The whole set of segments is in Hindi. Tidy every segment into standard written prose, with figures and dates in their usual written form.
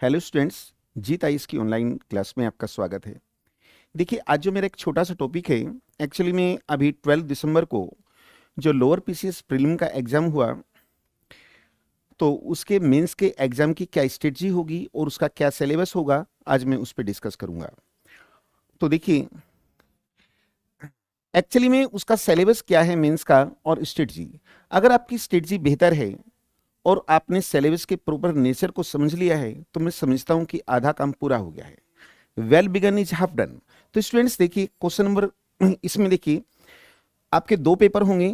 हेलो स्टूडेंट्स, जीत आईएएस की ऑनलाइन क्लास में आपका स्वागत है। देखिए, आज जो मेरा एक छोटा सा टॉपिक है, एक्चुअली में अभी 12 दिसंबर को जो लोअर पीसीएस प्रीलिम का एग्ज़ाम हुआ, तो उसके मेंस के एग्ज़ाम की क्या स्ट्रेटजी होगी और उसका क्या सिलेबस होगा, आज मैं उस पर डिस्कस करूँगा। तो देखिए, एक्चुअली में उसका सिलेबस क्या है मेंस का और स्ट्रेटजी। अगर आपकी स्ट्रेटजी बेहतर है और आपने सिलेबस के प्रॉपर नेचर को समझ लिया है, तो मैं समझता हूँ कि आधा काम पूरा हो गया है। Well begun is half done. तो स्टूडेंट्स देखिए, क्वेश्चन नंबर इसमें देखिए आपके दो पेपर होंगे।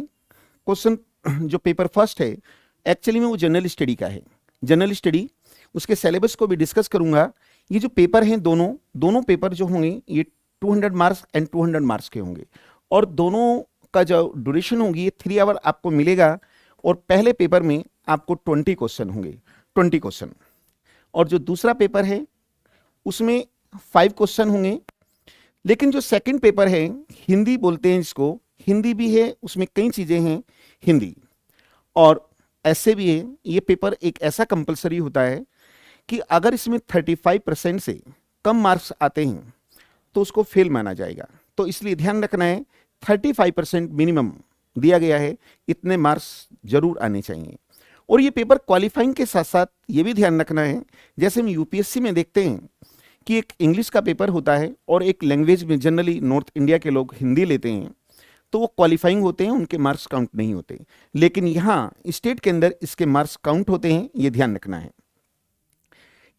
क्वेश्चन जो पेपर फर्स्ट है, एक्चुअली में वो जनरल स्टडी का है। जनरल स्टडी, उसके सिलेबस को भी डिस्कस करूंगा। ये जो पेपर हैं दोनों दोनों पेपर जो होंगे, ये 200 मार्क्स एंड 200 मार्क्स के होंगे और दोनों का जो ड्यूरेशन होगी ये 3 आवर आपको मिलेगा। और पहले पेपर में आपको 20 क्वेश्चन होंगे, 20 क्वेश्चन। और जो दूसरा पेपर है उसमें 5 क्वेश्चन होंगे। लेकिन जो सेकंड पेपर है, हिंदी बोलते हैं इसको, हिंदी भी है, उसमें कई चीज़ें हैं हिंदी और ऐसे भी है। ये पेपर एक ऐसा कंपलसरी होता है कि अगर इसमें 35% से कम मार्क्स आते हैं तो उसको फेल माना जाएगा। तो इसलिए ध्यान रखना है, 35% मिनिमम दिया गया है, इतने मार्क्स जरूर आने चाहिए। और ये पेपर क्वालिफाइंग के साथ साथ ये भी ध्यान रखना है, जैसे हम यूपीएससी में देखते हैं कि एक इंग्लिश का पेपर होता है और एक लैंग्वेज में जनरली नॉर्थ इंडिया के लोग हिंदी लेते हैं, तो वो क्वालिफाइंग होते हैं, उनके मार्क्स काउंट नहीं होते। लेकिन यहाँ स्टेट के अंदर इसके मार्क्स काउंट होते हैं, ये ध्यान रखना है।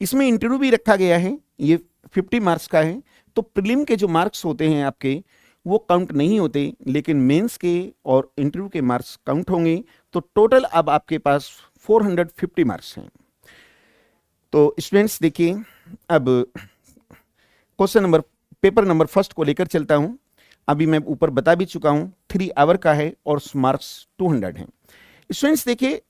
इसमें इंटरव्यू भी रखा गया है, ये 50 मार्क्स का है। तो प्रीलिम के जो मार्क्स होते हैं आपके, वो काउंट नहीं होते, लेकिन मेंस के और इंटरव्यू के मार्क्स काउंट होंगे। तो टोटल अब आपके पास 450 मार्क्स हैं। तो स्टूडेंट्स देखिए, अब question number paper number first को लेकर चलता हूं। अभी मैं ऊपर बता भी चुका हूं, 3 आवर का है और मार्क्स 200 हैं। स्टूडेंट्स देखिए,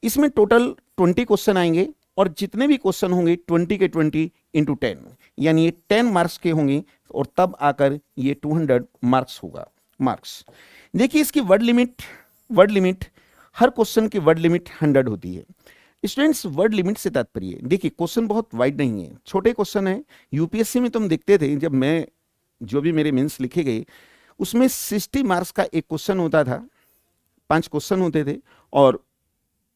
इसमें टोटल 20 क्वेश्चन आएंगे और जितने भी क्वेश्चन होंगे 20 के 20 इंटू 10, यानी ये 10 मार्क्स के होंगे और तब आकर ये 200 मार्क्स होगा। मार्क्स देखिए, इसकी वर्ड लिमिट हर क्वेश्चन की वर्ड लिमिट 100 होती है। स्टूडेंट्स, वर्ड लिमिट से तात्पर्य, देखिए क्वेश्चन बहुत वाइड नहीं है, छोटे क्वेश्चन है। यूपीएससी में तुम देखते थे, जब मैं जो भी मेरे मेंस लिखे गए उसमें 60 मार्क्स का एक क्वेश्चन होता था, 5 क्वेश्चन होते थे और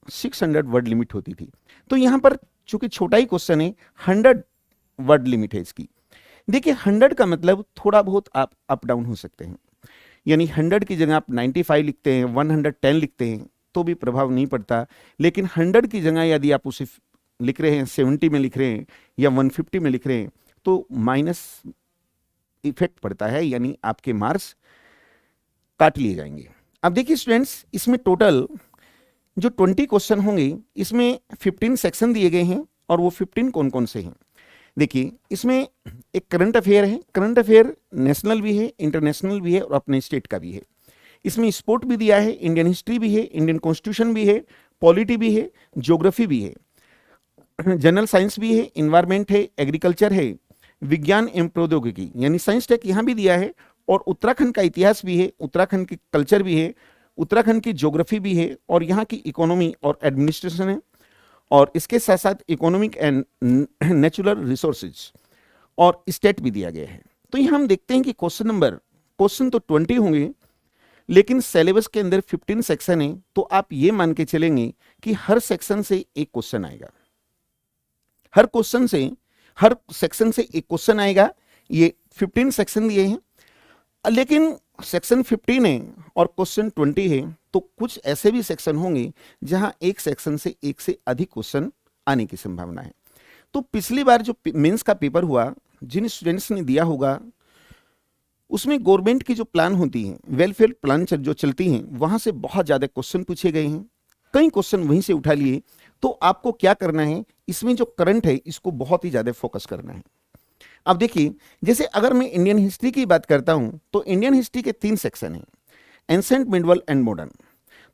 600 वर्ड लिमिट होती थी। तो यहां पर चूंकि छोटा ही क्वेश्चन है, 100 वर्ड लिमिट है इसकी। देखिए 100 का मतलब थोड़ा बहुत आप अप डाउन हो सकते हैं, यानी 100 की जगह आप 95 लिखते हैं, 110 लिखते हैं तो भी प्रभाव नहीं पड़ता। लेकिन 100 की जगह यदि आप उसे लिख रहे हैं, 70 में लिख रहे हैं या 150 में लिख रहे हैं, तो माइनस इफेक्ट पड़ता है, यानी आपके मार्क्स काट लिए जाएंगे। अब देखिए स्टूडेंट्स, इसमें टोटल जो 20 क्वेश्चन होंगे, इसमें 15 सेक्शन दिए गए हैं और वो 15 कौन कौन से हैं। देखिए, इसमें एक करंट अफेयर है, करंट अफेयर नेशनल भी है, इंटरनेशनल भी है और अपने स्टेट का भी है। इसमें स्पोर्ट भी दिया है, इंडियन हिस्ट्री भी है, इंडियन कॉन्स्टिट्यूशन भी है, पॉलिटी भी है, ज्योग्राफी भी है, जनरल साइंस भी है, इन्वायरमेंट है, एग्रीकल्चर है, विज्ञान एवं प्रौद्योगिकी यानी साइंस टेक यहाँ भी दिया है, और उत्तराखंड का इतिहास भी है, उत्तराखंड की कल्चर भी है, उत्तराखंड की ज्योग्राफी भी है और यहाँ की इकोनॉमी और एडमिनिस्ट्रेशन है, और इसके साथ साथ इकोनॉमिक एंड नेचुरल रिसोर्सेज और स्टेट भी दिया गया है। तो यहाँ हम देखते हैं कि क्वेश्चन तो 20 होंगे, लेकिन सिलेबस के अंदर 15 सेक्शन है। तो आप ये मान के चलेंगे कि हर सेक्शन से एक क्वेश्चन आएगा, हर सेक्शन से एक क्वेश्चन आएगा। ये 15 सेक्शन दिए हैं, लेकिन सेक्शन 15 है और क्वेश्चन 20 है, तो कुछ ऐसे भी सेक्शन होंगे जहां एक सेक्शन से एक से अधिक क्वेश्चन आने की संभावना है। तो पिछली बार जो मेंस का पेपर हुआ, जिन स्टूडेंट्स ने दिया होगा, उसमें गवर्नमेंट की जो प्लान होती है, वेलफेयर प्लान जो चलती हैं, वहां से बहुत ज्यादा क्वेश्चन पूछे गए हैं, कई क्वेश्चन वहीं से उठा लिए। तो आपको क्या करना है, इसमें जो करंट है इसको बहुत ही ज्यादा फोकस करना है। अब देखिए, जैसे अगर मैं इंडियन हिस्ट्री की बात करता हूं, तो इंडियन हिस्ट्री के 3 सेक्शन हैं, एंसेंट, मिडवल एंड मॉडर्न।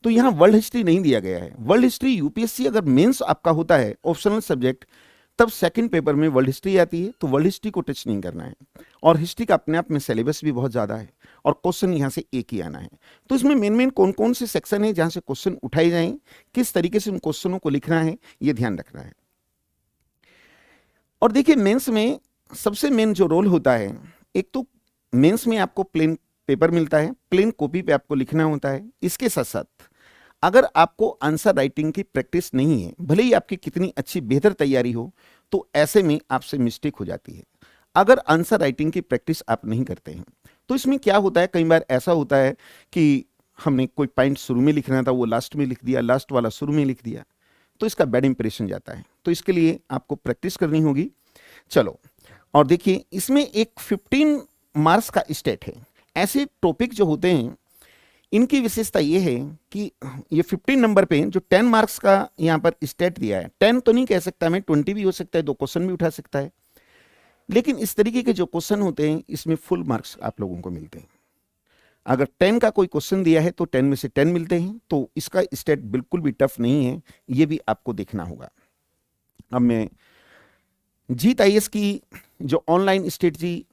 तो यहां वर्ल्ड हिस्ट्री नहीं दिया गया है। वर्ल्ड हिस्ट्री यूपीएससी अगर मेंस आपका होता है ऑप्शनल सब्जेक्ट, तब सेकंड पेपर में वर्ल्ड हिस्ट्री आती है, तो वर्ल्ड हिस्ट्री को टच नहीं करना है। और हिस्ट्री का अपने आप में सिलेबस भी बहुत ज्यादा है और क्वेश्चन यहां से एक ही आना है। तो इसमें मेन कौन कौन से सेक्शन है जहां से क्वेश्चन उठाए जाएं, किस तरीके से उन क्वेश्चनों को लिखना है, ये ध्यान रखना है। और देखिए मेंस में सबसे मेन जो रोल होता है, एक तो मेंस में आपको प्लेन पेपर मिलता है, प्लेन कॉपी पे आपको लिखना होता है। इसके साथ साथ अगर आपको आंसर राइटिंग की प्रैक्टिस नहीं है, भले ही आपकी कितनी अच्छी बेहतर तैयारी हो, तो ऐसे में आपसे मिस्टेक हो जाती है। अगर आंसर राइटिंग की प्रैक्टिस आप नहीं करते हैं तो इसमें क्या होता है, कई बार ऐसा होता है कि हमने कोई पॉइंट शुरू में लिखना था, वो लास्ट में लिख दिया, लास्ट वाला शुरू में लिख दिया, तो इसका बैड इंप्रेशन जाता है। तो इसके लिए आपको प्रैक्टिस करनी होगी। चलो, और देखिए इसमें एक 15 मार्क्स का स्टेट है। ऐसे टॉपिक जो होते हैं इनकी विशेषता ये है कि ये 15 नंबर पे जो 10 मार्क्स का यहाँ पर स्टेट दिया है, 10 तो नहीं कह सकता मैं, 20 भी हो सकता है, 2 क्वेश्चन भी उठा सकता है, लेकिन इस तरीके के जो क्वेश्चन होते हैं इसमें फुल मार्क्स आप लोगों को मिलते हैं। अगर 10 का कोई क्वेश्चन दिया है तो 10 में से 10 मिलते हैं, तो इसका स्टेट बिल्कुल भी टफ नहीं है, ये भी आपको देखना होगा। अब मैं जीत आईएएस की जो ऑनलाइन स्ट्रेटजी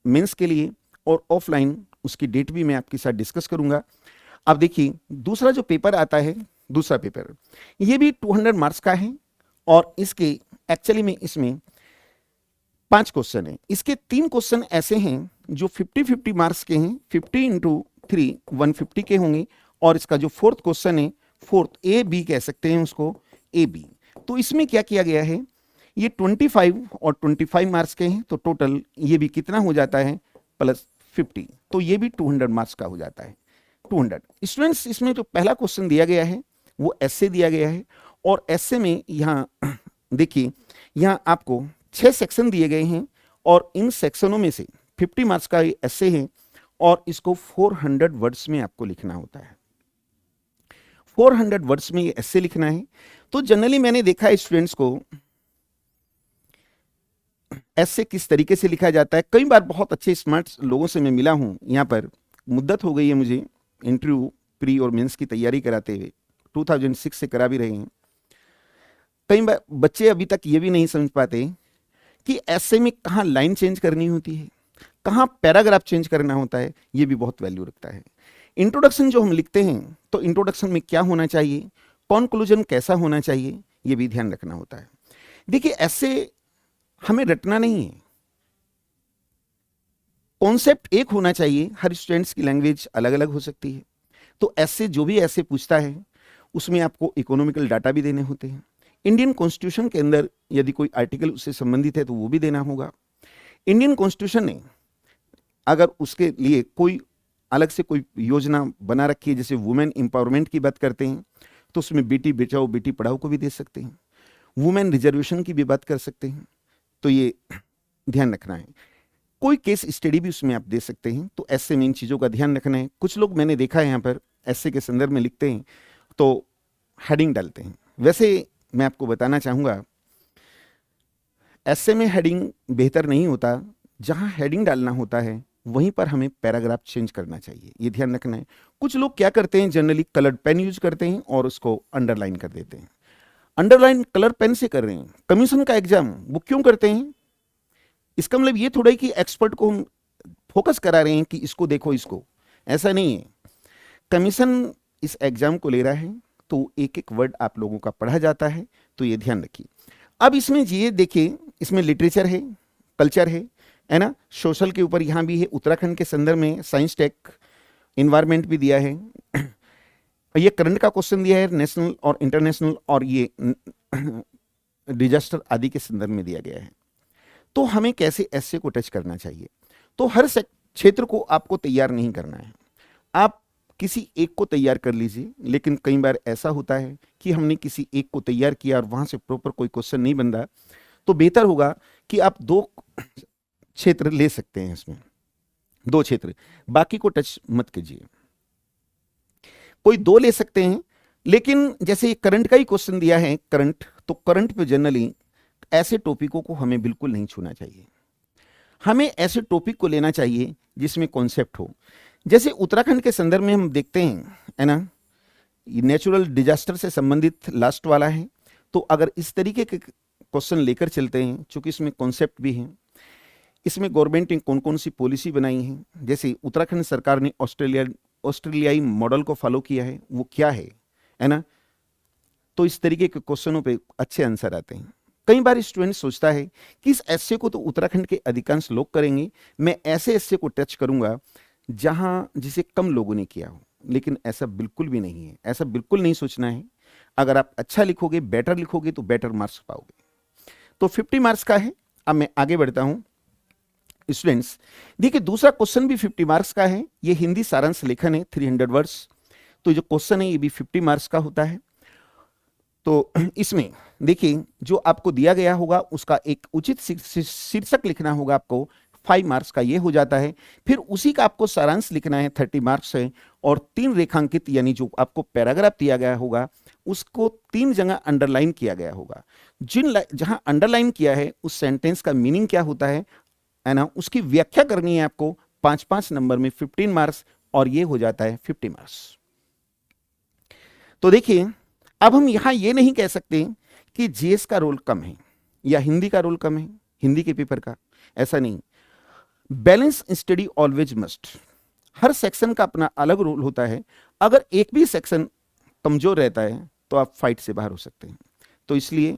मेंस के लिए और ऑफलाइन, उसकी डेट भी मैं आपके साथ डिस्कस करूंगा। अब देखिए दूसरा जो पेपर आता है, दूसरा पेपर ये भी 200 मार्क्स का है, और इसके एक्चुअली में इसमें 5 क्वेश्चन है। इसके 3 क्वेश्चन ऐसे हैं जो 50-50 मार्क्स के हैं, 50 इंटू 3 150 के होंगे, और इसका जो फोर्थ क्वेश्चन है, फोर्थ ए बी कह सकते हैं उसको, ए बी। तो इसमें क्या किया गया है, ये 25 और 25 मार्क्स के हैं, तो टोटल ये भी कितना हो जाता है, प्लस 50, तो ये भी 200 मार्क्स का हो जाता है। 200 स्टूडेंट्स, इसमें जो पहला क्वेश्चन दिया गया है वो एसए दिया गया है, और एसए में यहाँ देखिए यहाँ आपको 6 सेक्शन दिए गए हैं, और इन सेक्शनों में से 50 मार्क्स का ये एसए है, और इसको 400 वर्ड्स में आपको लिखना होता है। 400 वर्ड्स में ये एसए लिखना है। तो जनरली मैंने देखा है स्टूडेंट्स को ऐसे किस तरीके से लिखा जाता है। कई बार बहुत अच्छे स्मार्ट लोगों से मैं मिला हूं, यहाँ पर मुद्दत हो गई है मुझे इंटरव्यू प्री और मेंस की तैयारी कराते हुए, 2006 से करा भी रहे हैं। कई बार बच्चे अभी तक ये भी नहीं समझ पाते कि ऐसे में कहाँ लाइन चेंज करनी होती है, कहाँ पैराग्राफ चेंज करना होता है, ये भी बहुत वैल्यू रखता है। इंट्रोडक्शन जो हम लिखते हैं, तो इंट्रोडक्शन में क्या होना चाहिए, कॉन्क्लूजन कैसा होना चाहिए, ये भी ध्यान रखना होता है। देखिए ऐसे हमें रटना नहीं है, कॉन्सेप्ट एक होना चाहिए। हर स्टूडेंट्स की लैंग्वेज अलग अलग हो सकती है, तो ऐसे जो भी ऐसे पूछता है उसमें आपको इकोनॉमिकल डाटा भी देने होते हैं। इंडियन कॉन्स्टिट्यूशन के अंदर यदि कोई आर्टिकल उससे संबंधित है तो वो भी देना होगा। इंडियन कॉन्स्टिट्यूशन ने अगर उसके लिए कोई अलग से कोई योजना बना रखी है, जैसे वुमेन एम्पावरमेंट की बात करते हैं, तो उसमें बेटी बचाओ बेटी पढ़ाओ को भी दे सकते हैं, वुमेन रिजर्वेशन की भी बात कर सकते हैं, तो ये ध्यान रखना है। कोई केस स्टडी भी उसमें आप दे सकते हैं, तो ऐसे में इन चीज़ों का ध्यान रखना है। कुछ लोग मैंने देखा है यहाँ पर ऐसे के संदर्भ में लिखते हैं तो हेडिंग डालते हैं। वैसे मैं आपको बताना चाहूँगा, ऐसे में हेडिंग बेहतर नहीं होता, जहाँ हेडिंग डालना होता है वहीं पर हमें पैराग्राफ चेंज करना चाहिए, ये ध्यान रखना है। कुछ लोग क्या करते हैं, जनरली कलर्ड पेन यूज करते हैं और उसको अंडरलाइन कर देते हैं। अंडरलाइन कलर पेन से कर रहे हैं, कमीशन का एग्जाम वो क्यों करते हैं, इसका मतलब ये थोड़ा ही कि एक्सपर्ट को हम फोकस करा रहे हैं कि इसको देखो इसको, ऐसा नहीं है। कमीशन इस एग्जाम को ले रहा है तो एक एक वर्ड आप लोगों का पढ़ा जाता है, तो ये ध्यान रखिए। अब इसमें ये देखिए, इसमें लिटरेचर है, कल्चर है ना, सोशल के ऊपर यहाँ भी है, उत्तराखंड के संदर्भ में साइंस टेक इन्वायरमेंट भी दिया है, ये करंट का क्वेश्चन दिया है, नेशनल और इंटरनेशनल, और ये डिजास्टर आदि के संदर्भ में दिया गया है। तो हमें कैसे ऐसे को टच करना चाहिए, तो हर क्षेत्र को आपको तैयार नहीं करना है, आप किसी एक को तैयार कर लीजिए। लेकिन कई बार ऐसा होता है कि हमने किसी एक को तैयार किया और वहां से प्रॉपर कोई क्वेश्चन नहीं बन रहा, तो बेहतर होगा कि आप 2 क्षेत्र ले सकते हैं, इसमें 2 क्षेत्र, बाकी को टच मत कीजिए। कोई 2 ले सकते हैं, लेकिन जैसे ये करंट का ही क्वेश्चन दिया है, करंट, तो करंट पे जनरली ऐसे टॉपिकों को हमें बिल्कुल नहीं छूना चाहिए। हमें ऐसे टॉपिक को लेना चाहिए जिसमें कॉन्सेप्ट हो। जैसे उत्तराखंड के संदर्भ में हम देखते हैं, है ना, नेचुरल डिजास्टर से संबंधित लास्ट वाला है, तो अगर इस तरीके के क्वेश्चन लेकर चलते हैं, चूंकि इसमें कॉन्सेप्ट भी है, इसमें गवर्नमेंट ने कौन कौन सी पॉलिसी बनाई है, जैसे उत्तराखंड सरकार ने ऑस्ट्रेलियाई मॉडल को फॉलो किया है, वो क्या है ना, तो इस तरीके के क्वेश्चनों पे अच्छे आंसर आते हैं। कई बार स्टूडेंट सोचता है कि इस एस्से को तो उत्तराखंड के अधिकांश लोग करेंगे, मैं ऐसे एस्से को टच करूंगा जहां जिसे कम लोगों ने किया हो। लेकिन ऐसा बिल्कुल भी नहीं है, ऐसा बिल्कुल नहीं सोचना है। अगर आप अच्छा लिखोगे, बेटर लिखोगे तो बेटर मार्क्स पाओगे। तो 50 मार्क्स का है। अब मैं आगे बढ़ता हूं। स्टूडेंट्स देखिए, दूसरा क्वेश्चन भी 50 मार्क्स का है। ये हिंदी सारांश लेखन है 300 वर्ड्स। तो जो क्वेश्चन है ये भी 50 मार्क्स का होता है। तो इसमें देखिए, जो आपको दिया गया होगा उसका एक उचित शीर्षक लिखना होगा आपको। 5 मार्क्स का ये हो जाता है। फिर उसी का आपको सारांश लिखना है, 30 मार्क्स है। और 3 रेखांकित यानी जो आपको पैराग्राफ दिया गया होगा उसको 3 जगह अंडरलाइन किया गया होगा। जहां अंडरलाइन किया है उस सेंटेंस का मीनिंग क्या होता है ना, उसकी व्याख्या करनी है आपको। 5-5 नंबर में 15 मार्क्स, और ये हो जाता है 50 मार्क्स। तो देखिए, अब हम यहां ये नहीं कह सकते कि जीएस का रोल कम है या हिंदी का रोल कम है, हिंदी के पेपर का। ऐसा नहीं। Balance study always must. हर सेक्शन का अपना अलग रोल होता है। अगर एक भी सेक्शन कमजोर रहता है तो आप फाइट से बाहर हो सकते हैं। तो इसलिए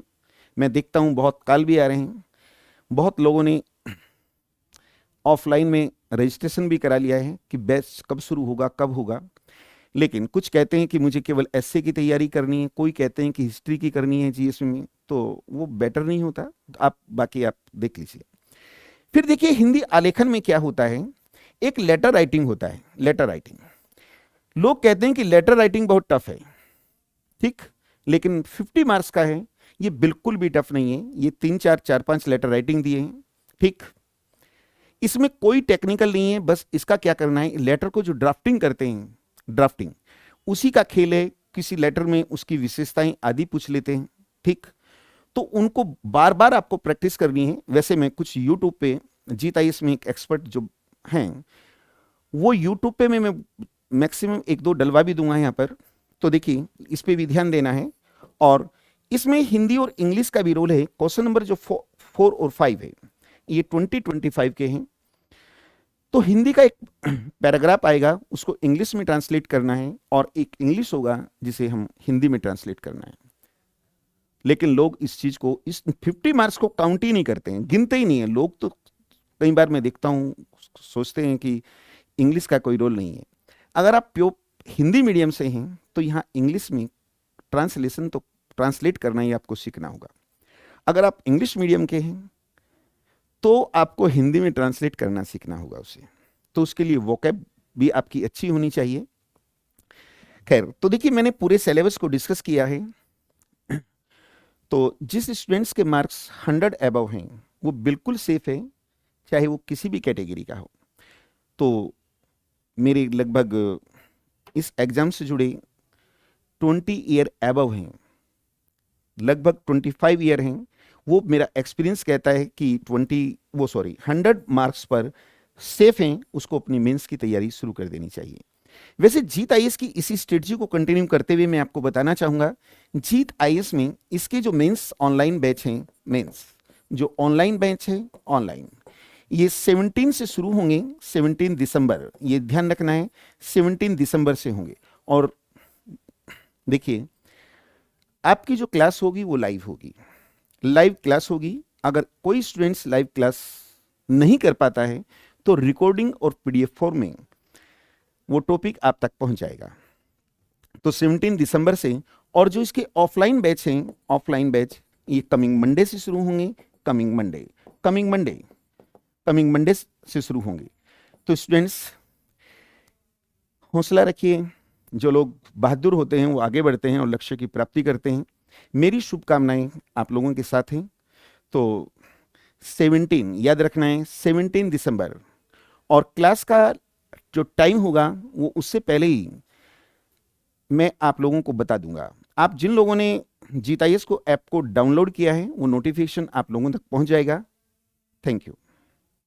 मैं देखता हूं बहुत कॉल भी आ रहे हैं, बहुत लोगों ने ऑफलाइन में रजिस्ट्रेशन भी करा लिया है कि बैच कब शुरू होगा, कब होगा। लेकिन कुछ कहते हैं कि मुझे केवल एसए की तैयारी करनी है, कोई कहते हैं कि हिस्ट्री की करनी है जीएस में, तो वो बेटर नहीं होता। तो आप बाकी आप देख लीजिए। फिर देखिए, हिंदी आलेखन में क्या होता है, एक लेटर राइटिंग होता है। लेटर राइटिंग, लोग कहते हैं कि लेटर राइटिंग बहुत टफ है, ठीक, लेकिन 50 मार्क्स का है। ये बिल्कुल भी टफ नहीं है। ये 3-4-4-5 लेटर राइटिंग दिए हैं, ठीक। इसमें कोई टेक्निकल नहीं है, बस इसका क्या करना है, लेटर को जो ड्राफ्टिंग करते हैं, ड्राफ्टिंग उसी का खेल है। किसी लेटर में उसकी विशेषताएं आदि पूछ लेते हैं, ठीक। तो उनको बार बार आपको प्रैक्टिस करनी है। वैसे मैं कुछ यूट्यूब पे, जीत आईएएस में एक एक्सपर्ट जो हैं, वो यूट्यूब पे मैं मैक्सिमम 1-2 डलवा भी दूंगा यहाँ पर। तो देखिए, इस पे भी ध्यान देना है। और इसमें हिंदी और इंग्लिश का भी रोल है। क्वेश्चन नंबर जो 4 और 5 है, ये 20-25 के हैं। तो हिंदी का एक पैराग्राफ आएगा, उसको इंग्लिश में ट्रांसलेट करना है, और एक इंग्लिश होगा जिसे हम हिंदी में ट्रांसलेट करना है। लेकिन लोग इस चीज को, इस 50 मार्क्स को काउंट ही नहीं करते हैं, गिनते ही नहीं है लोग। तो कई बार मैं देखता हूं, सोचते हैं कि इंग्लिश का कोई रोल नहीं है। अगर आप प्योर हिंदी मीडियम से हैं तो यहाँ इंग्लिश में ट्रांसलेशन तो ट्रांसलेट करना ही आपको सीखना होगा। अगर आप इंग्लिश मीडियम के हैं तो आपको हिंदी में ट्रांसलेट करना सीखना होगा उसे। तो उसके लिए वोकैब भी आपकी अच्छी होनी चाहिए। खैर, तो देखिए, मैंने पूरे सिलेबस को डिस्कस किया है। तो जिस स्टूडेंट्स के मार्क्स 100 अबव हैं वो बिल्कुल सेफ है, चाहे वो किसी भी कैटेगरी का हो। तो मेरे लगभग इस एग्जाम से जुड़े 20 ईयर अबव हैं, लगभग 25 ईयर हैं। वो मेरा एक्सपीरियंस कहता है कि 100 मार्क्स पर सेफ हैं, उसको अपनी मेंस की तैयारी शुरू कर देनी चाहिए। वैसे जीत आईएएस की इसी स्ट्रेटजी को कंटिन्यू करते हुए मैं आपको बताना चाहूंगा, जीत आईएएस में इसके जो मेंस ऑनलाइन बैच हैं, मेंस जो ऑनलाइन बैच है, ऑनलाइन ये 17 से शुरू होंगे। 17 दिसंबर, ये ध्यान रखना है, 17 दिसंबर से होंगे। और देखिए, आपकी जो क्लास होगी वो लाइव होगी, लाइव क्लास होगी। अगर कोई स्टूडेंट्स लाइव क्लास नहीं कर पाता है तो रिकॉर्डिंग और पीडीएफ फॉर्म में वो टॉपिक आप तक पहुंच जाएगा। तो 17 दिसंबर से। और जो इसके ऑफलाइन बैच हैं, ऑफलाइन बैच ये कमिंग मंडे से शुरू होंगे। कमिंग मंडे से शुरू होंगे। तो स्टूडेंट्स हौसला रखिए। जो लोग बहादुर होते हैं वो आगे बढ़ते हैं और लक्ष्य की प्राप्ति करते हैं। मेरी शुभकामनाएं आप लोगों के साथ हैं। तो 17 याद रखना है, 17 दिसंबर। और क्लास का जो टाइम होगा वो उससे पहले ही मैं आप लोगों को बता दूंगा। आप जिन लोगों ने जीत आईएएस को ऐप को डाउनलोड किया है वो नोटिफिकेशन आप लोगों तक पहुंच जाएगा। Thank you.